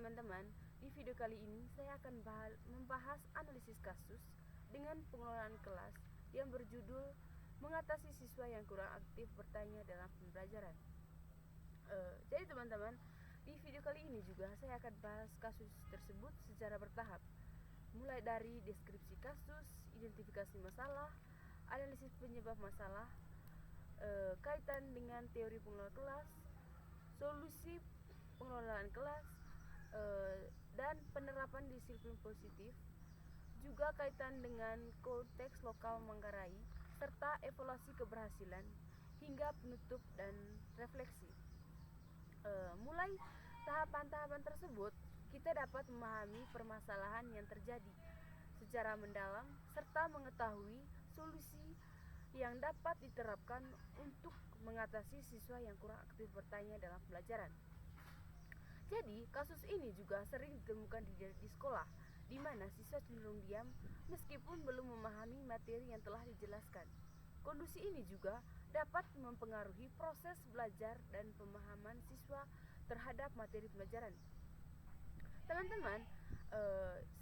teman-teman, di video kali ini saya akan membahas analisis kasus dengan pengelolaan kelas yang berjudul mengatasi siswa yang kurang aktif bertanya dalam pembelajaran. Jadi teman-teman, di video kali ini juga saya akan bahas kasus tersebut secara bertahap, mulai dari deskripsi kasus, identifikasi masalah, analisis penyebab masalah, kaitan dengan teori pengelolaan kelas, solusi pengelolaan kelas, dan penerapan disiplin positif, juga kaitan dengan konteks lokal Manggarai, serta evaluasi keberhasilan, hingga penutup dan refleksi. Mulai tahapan-tahapan tersebut, kita dapat memahami permasalahan yang terjadi secara mendalam, serta mengetahui solusi yang dapat diterapkan untuk mengatasi siswa yang kurang aktif bertanya dalam pelajaran. Jadi, kasus ini juga sering ditemukan di sekolah, di mana siswa cenderung diam meskipun belum memahami materi yang telah dijelaskan. Kondisi ini juga dapat mempengaruhi proses belajar dan pemahaman siswa terhadap materi pelajaran. Teman-teman,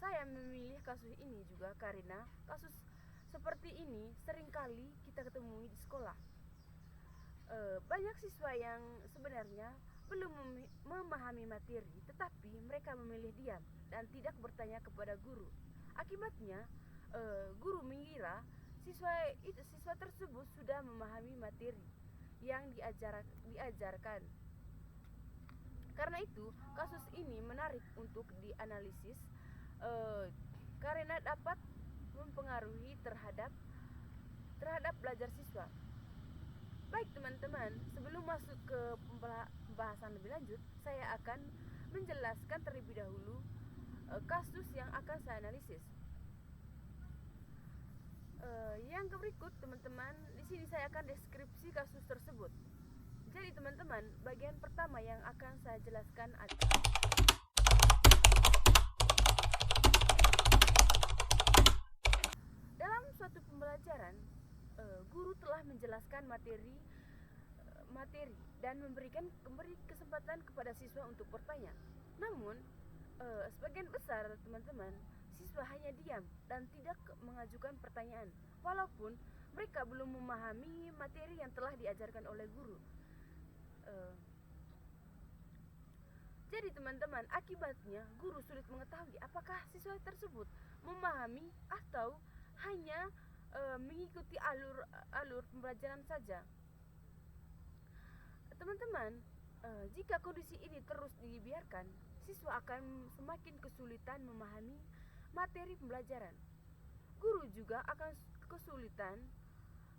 saya memilih kasus ini juga karena kasus seperti ini seringkali kita ketemui di sekolah. Banyak siswa yang sebenarnya belum memahami materi, tetapi mereka memilih diam dan tidak bertanya kepada guru. Akibatnya, guru mengira siswa tersebut sudah memahami materi yang diajarkan. Karena itu, kasus ini menarik untuk dianalisis karena dapat mempengaruhi terhadap belajar siswa. Baik teman-teman, sebelum masuk ke pembahasan lebih lanjut, saya akan menjelaskan terlebih dahulu kasus yang akan saya analisis. Yang berikut teman-teman, di sini saya akan deskripsi kasus tersebut. Jadi teman-teman, bagian pertama yang akan saya jelaskan adalah dalam suatu pembelajaran, guru telah menjelaskan materi dan memberi kesempatan kepada siswa untuk bertanya. Namun, sebagian besar teman-teman, siswa hanya diam dan tidak mengajukan pertanyaan, walaupun mereka belum memahami materi yang telah diajarkan oleh guru. Jadi teman-teman, akibatnya guru sulit mengetahui apakah siswa tersebut memahami atau hanya mengikuti alur pembelajaran saja. Teman-teman, jika kondisi ini terus dibiarkan, siswa akan semakin kesulitan memahami materi pembelajaran. Guru juga akan kesulitan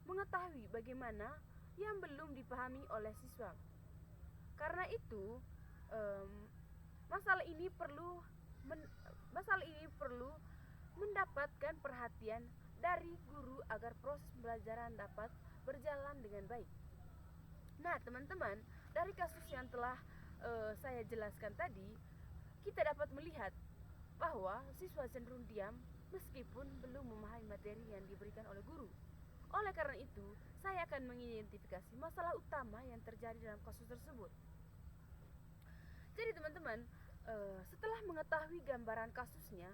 mengetahui bagaimana yang belum dipahami oleh siswa. Karena itu, masalah ini perlu mendapatkan perhatian dari guru agar proses pembelajaran dapat berjalan dengan baik. Nah, teman-teman, dari kasus yang telah saya jelaskan tadi, kita dapat melihat bahwa siswa cenderung diam meskipun belum memahami materi yang diberikan oleh guru. Oleh karena itu, saya akan mengidentifikasi masalah utama yang terjadi dalam kasus tersebut. Jadi teman-teman, setelah mengetahui gambaran kasusnya,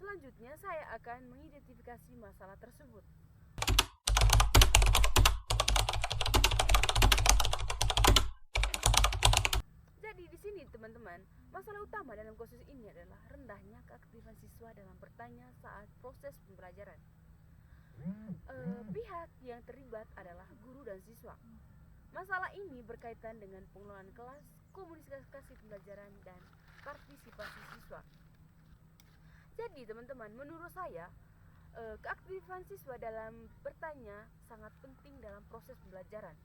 selanjutnya saya akan mengidentifikasi masalah tersebut. Jadi di sini teman-teman, masalah utama dalam kasus ini adalah rendahnya keaktifan siswa dalam bertanya saat proses pembelajaran. Pihak yang terlibat adalah guru dan siswa. Masalah ini berkaitan dengan pengelolaan kelas, komunikasi pembelajaran, dan partisipasi siswa. Jadi teman-teman, menurut saya, keaktifan siswa dalam bertanya sangat penting dalam proses pembelajaran.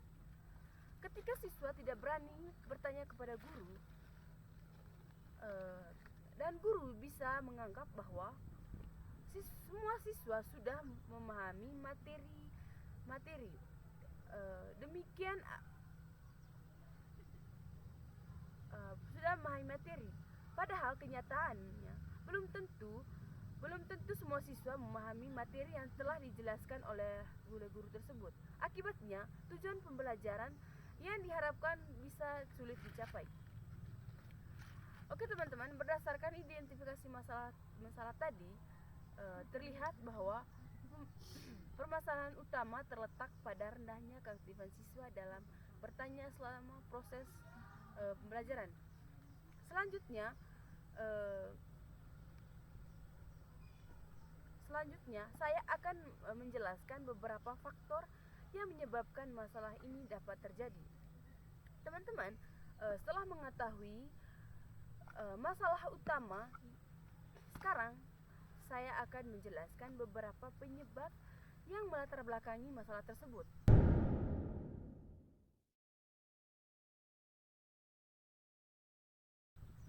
Ketika siswa tidak berani bertanya kepada guru, dan guru bisa menganggap bahwa semua siswa sudah memahami materi, demikian sudah memahami materi. Padahal kenyataannya belum tentu semua siswa memahami materi yang telah dijelaskan oleh guru tersebut. Akibatnya, tujuan pembelajaran yang diharapkan bisa sulit dicapai. Oke teman-teman, berdasarkan identifikasi masalah tadi, terlihat bahwa permasalahan utama terletak pada rendahnya keaktifan siswa dalam bertanya selama proses pembelajaran. Selanjutnya, saya akan menjelaskan beberapa faktor yang menyebabkan masalah ini dapat terjadi. Teman-teman, setelah mengetahui masalah utama, sekarang saya akan menjelaskan beberapa penyebab yang melatar belakangi masalah tersebut.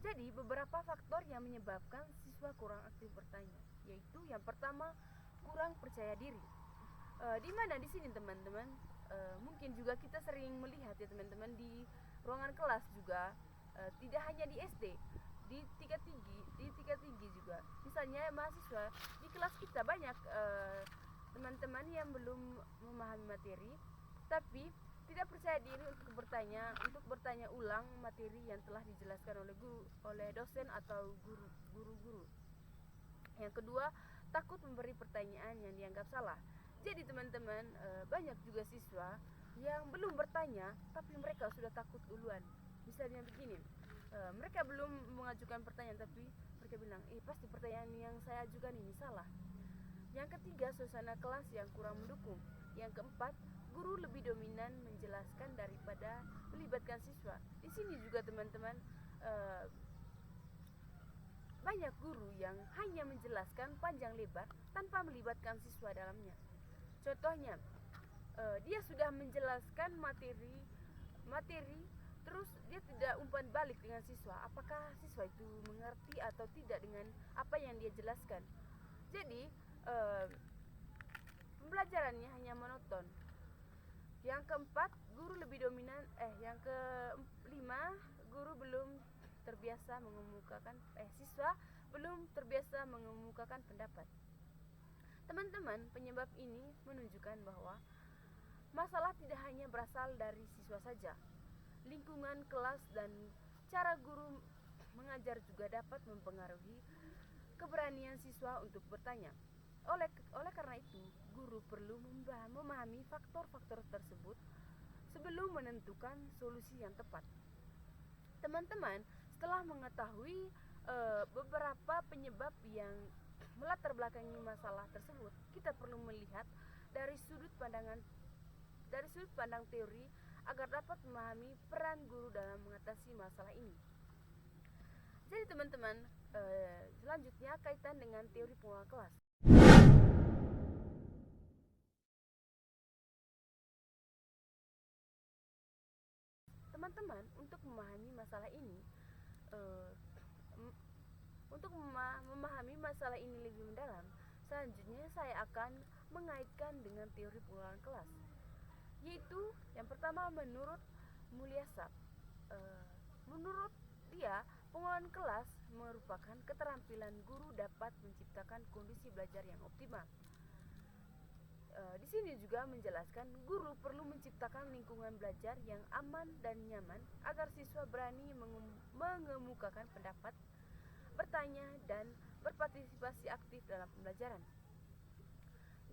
Jadi, beberapa faktor yang menyebabkan siswa kurang aktif bertanya, yaitu yang pertama, kurang percaya diri. Di mana di sini teman-teman, mungkin juga kita sering melihat ya teman-teman di ruangan kelas juga, tidak hanya di SD, di tingkat tinggi juga. Misalnya mahasiswa di kelas kita banyak teman-teman yang belum memahami materi, tapi tidak percaya diri untuk bertanya ulang materi yang telah dijelaskan oleh dosen atau guru. Yang kedua, takut memberi pertanyaan yang dianggap salah. Jadi teman-teman, banyak juga siswa yang belum bertanya tapi mereka sudah takut duluan. Misalnya begini, mereka belum mengajukan pertanyaan tapi mereka bilang, pasti pertanyaan yang saya ajukan ini salah. Yang ketiga, suasana kelas yang kurang mendukung. Yang keempat, guru lebih dominan menjelaskan daripada melibatkan siswa. Di sini juga teman-teman, banyak guru yang hanya menjelaskan panjang lebar tanpa melibatkan siswa dalamnya. Contohnya, dia sudah menjelaskan materi, terus dia tidak umpan balik dengan siswa. Apakah siswa itu mengerti atau tidak dengan apa yang dia jelaskan? Jadi, pembelajarannya hanya monoton. Yang keempat, yang kelima, guru belum terbiasa siswa belum terbiasa mengemukakan pendapat. Teman-teman, penyebab ini menunjukkan bahwa masalah tidak hanya berasal dari siswa saja. Lingkungan kelas dan cara guru mengajar juga dapat mempengaruhi keberanian siswa untuk bertanya. Oleh karena itu, guru perlu memahami faktor-faktor tersebut sebelum menentukan solusi yang tepat. Teman-teman, setelah mengetahui beberapa penyebab yang melatar belakangi masalah tersebut, kita perlu melihat dari sudut pandang teori agar dapat memahami peran guru dalam mengatasi masalah ini. Jadi teman-teman, selanjutnya kaitan dengan teori pengelolaan kelas. Teman-teman, untuk memahami masalah ini, lebih mendalam, selanjutnya saya akan mengaitkan dengan teori pengelolaan kelas, yaitu yang pertama menurut Mulyasab. Menurut dia, pengelolaan kelas merupakan keterampilan guru dapat menciptakan kondisi belajar yang optimal. Di sini juga menjelaskan guru perlu menciptakan lingkungan belajar yang aman dan nyaman agar siswa berani mengemukakan pendapat, bertanya, dan berpartisipasi aktif dalam pembelajaran.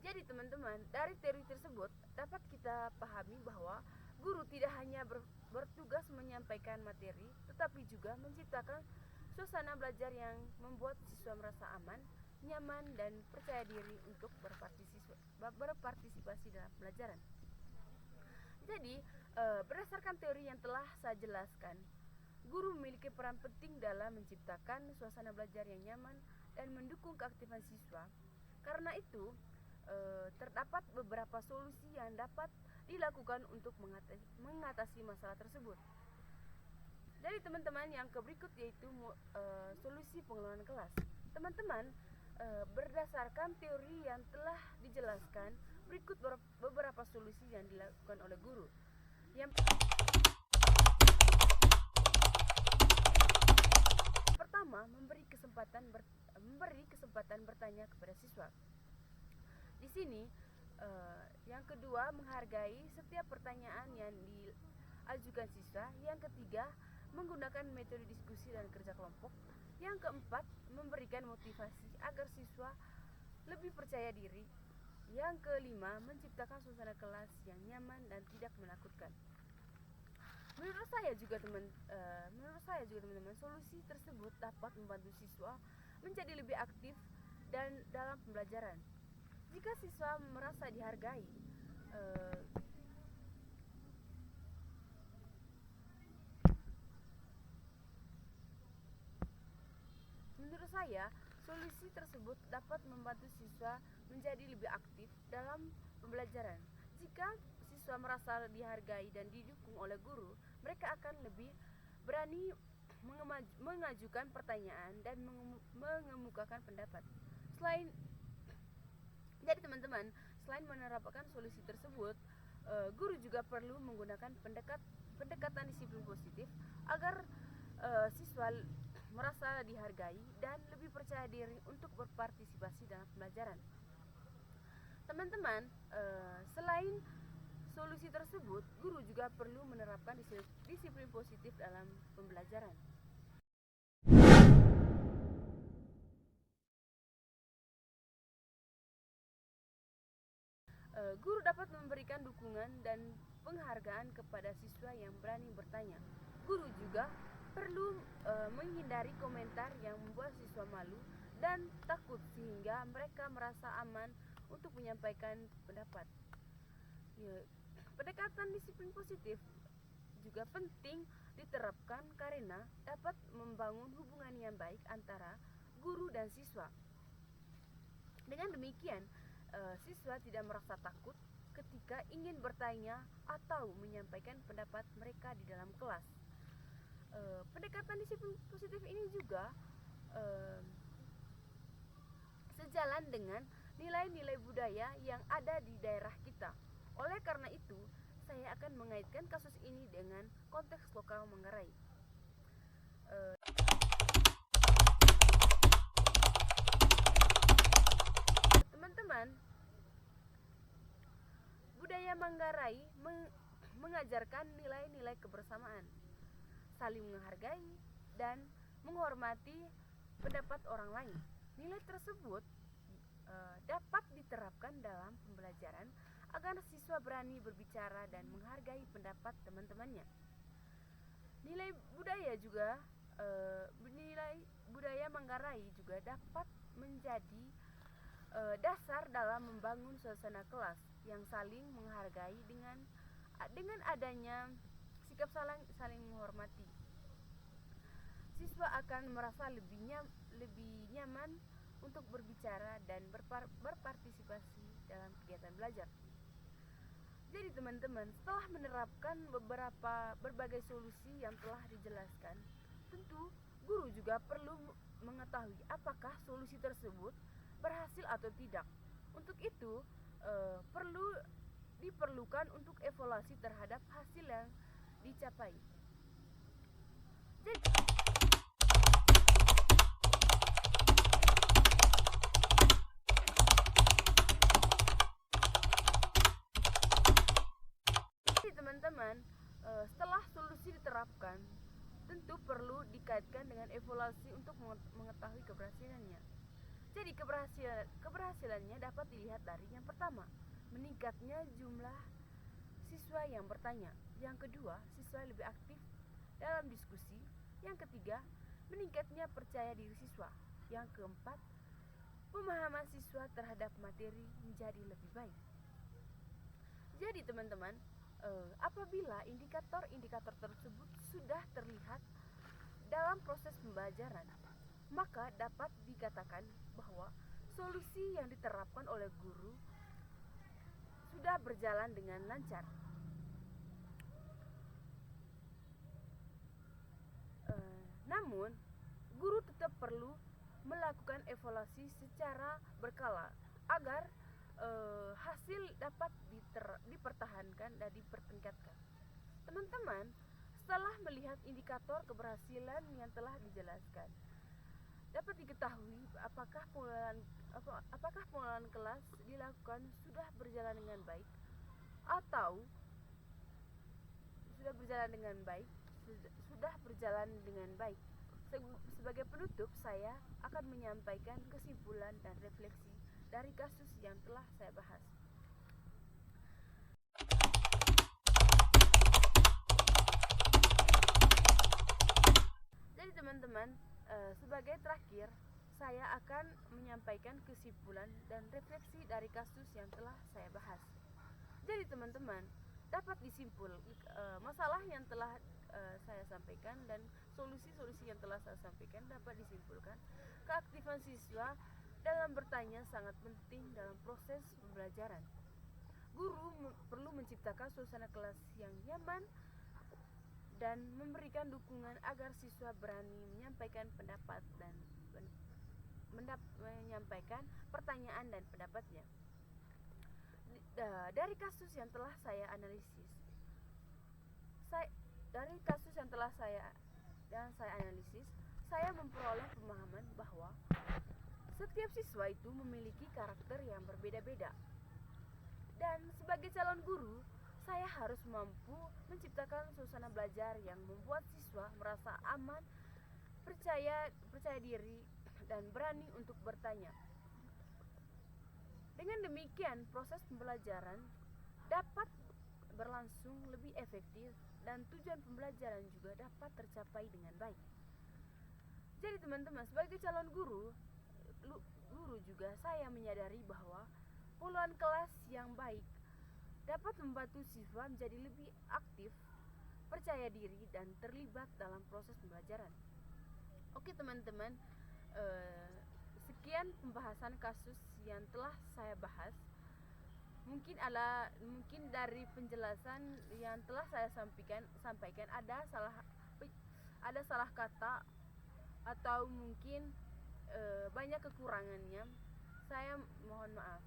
Jadi teman-teman, dari teori tersebut dapat kita pahami bahwa guru tidak hanya bertugas menyampaikan materi, tetapi juga menciptakan suasana belajar yang membuat siswa merasa aman, nyaman, dan percaya diri untuk berpartisipasi dalam pelajaran. Jadi, berdasarkan teori yang telah saya jelaskan, guru memiliki peran penting dalam menciptakan suasana belajar yang nyaman dan mendukung keaktifan siswa. Karena itu, terdapat beberapa solusi yang dapat dilakukan untuk mengatasi masalah tersebut. Jadi teman-teman, yang berikut yaitu solusi pengelolaan kelas. Teman-teman, berdasarkan teori yang telah dijelaskan, berikut beberapa solusi yang dilakukan oleh guru. Yang pertama, memberi kesempatan bertanya kepada siswa. Di sini, yang kedua, menghargai setiap pertanyaan yang diajukan siswa. Yang ketiga, menggunakan metode diskusi dan kerja kelompok. Yang keempat, memberikan motivasi agar siswa lebih percaya diri. Yang kelima, menciptakan suasana kelas yang nyaman dan tidak menakutkan. Menurut saya juga teman-teman, solusi tersebut dapat membantu siswa menjadi lebih aktif dan dalam pembelajaran. Jika siswa merasa dihargai, menurut saya, solusi tersebut dapat membantu siswa menjadi lebih aktif dalam pembelajaran. Jika siswa merasa dihargai dan didukung oleh guru, mereka akan lebih berani mengajukan pertanyaan dan mengemukakan pendapat. Jadi teman-teman, selain menerapkan solusi tersebut, guru juga perlu menggunakan pendekatan disiplin positif agar siswa merasa dihargai dan lebih percaya diri untuk berpartisipasi dalam pembelajaran. Teman-teman, selain solusi tersebut, guru juga perlu menerapkan disiplin positif dalam pembelajaran. Guru dapat memberikan dukungan dan penghargaan kepada siswa yang berani bertanya. Guru juga perlu menghindari komentar yang membuat siswa malu dan takut sehingga mereka merasa aman untuk menyampaikan pendapat. Pendekatan disiplin positif juga penting diterapkan karena dapat membangun hubungan yang baik antara guru dan siswa. Dengan demikian, siswa tidak merasa takut ketika ingin bertanya atau menyampaikan pendapat mereka di dalam kelas. Pendekatan disiplin positif ini juga sejalan dengan nilai-nilai budaya yang ada di daerah kita. Oleh karena itu, saya akan mengaitkan kasus ini dengan konteks lokal Manggarai. Teman-teman, budaya Manggarai mengajarkan nilai-nilai kebersamaan, saling menghargai, dan menghormati pendapat orang lain. Nilai tersebut dapat diterapkan dalam pembelajaran agar siswa berani berbicara dan menghargai pendapat teman-temannya. Nilai budaya Manggarai juga dapat menjadi dasar dalam membangun suasana kelas yang saling menghargai dengan adanya sikap saling menghormati. Siswa akan merasa lebih nyaman untuk berbicara dan berpartisipasi dalam kegiatan belajar. Jadi teman-teman, setelah menerapkan berbagai solusi yang telah dijelaskan, tentu guru juga perlu mengetahui apakah solusi tersebut berhasil atau tidak. Untuk itu, diperlukan untuk evaluasi terhadap hasil yang dicapai. Jadi teman-teman, setelah solusi diterapkan, tentu perlu dikaitkan dengan evaluasi untuk mengetahui keberhasilannya. Jadi keberhasilannya dapat dilihat dari yang pertama, meningkatnya jumlah siswa yang bertanya. Yang kedua, siswa lebih aktif dalam diskusi. Yang ketiga, meningkatnya percaya diri siswa. Yang keempat, pemahaman siswa terhadap materi menjadi lebih baik. Jadi teman-teman, apabila indikator-indikator tersebut sudah terlihat dalam proses pembelajaran, maka dapat dikatakan bahwa solusi yang diterapkan oleh guru sudah berjalan dengan lancar. Namun, guru tetap perlu melakukan evaluasi secara berkala agar hasil dapat dipertahankan dan dipertingkatkan. Teman-teman, setelah melihat indikator keberhasilan yang telah dijelaskan, dapat diketahui apakah pengelolaan kelas dilakukan sudah berjalan dengan baik atau sudah berjalan dengan baik sudah berjalan dengan baik. Sebagai penutup, saya akan menyampaikan kesimpulan dan refleksi dari kasus yang telah saya bahas. Jadi teman-teman, sebagai terakhir, saya akan menyampaikan kesimpulan dan refleksi dari kasus yang telah saya bahas. Jadi teman-teman, dapat disimpul masalah yang telah saya sampaikan dan solusi-solusi yang telah saya sampaikan dapat disimpulkan keaktifan siswa dalam bertanya sangat penting dalam proses pembelajaran. Guru perlu menciptakan suasana kelas yang nyaman dan memberikan dukungan agar siswa berani menyampaikan pendapat dan menyampaikan pertanyaan dan pendapatnya. Dari kasus yang telah saya analisis, saya memperoleh pemahaman bahwa setiap siswa itu memiliki karakter yang berbeda-beda. Dan sebagai calon guru, saya harus mampu menciptakan suasana belajar yang membuat siswa merasa aman, percaya diri, dan berani untuk bertanya. Dengan demikian, proses pembelajaran dapat berlangsung lebih efektif dan tujuan pembelajaran juga dapat tercapai dengan baik. Jadi teman-teman, sebagai calon guru juga saya menyadari bahwa puluhan kelas yang baik dapat membantu siswa menjadi lebih aktif, percaya diri, dan terlibat dalam proses pembelajaran. Oke teman-teman, sekian pembahasan kasus yang telah saya bahas. Mungkin dari penjelasan yang telah saya sampaikan ada salah kata atau mungkin banyak kekurangannya. Saya mohon maaf.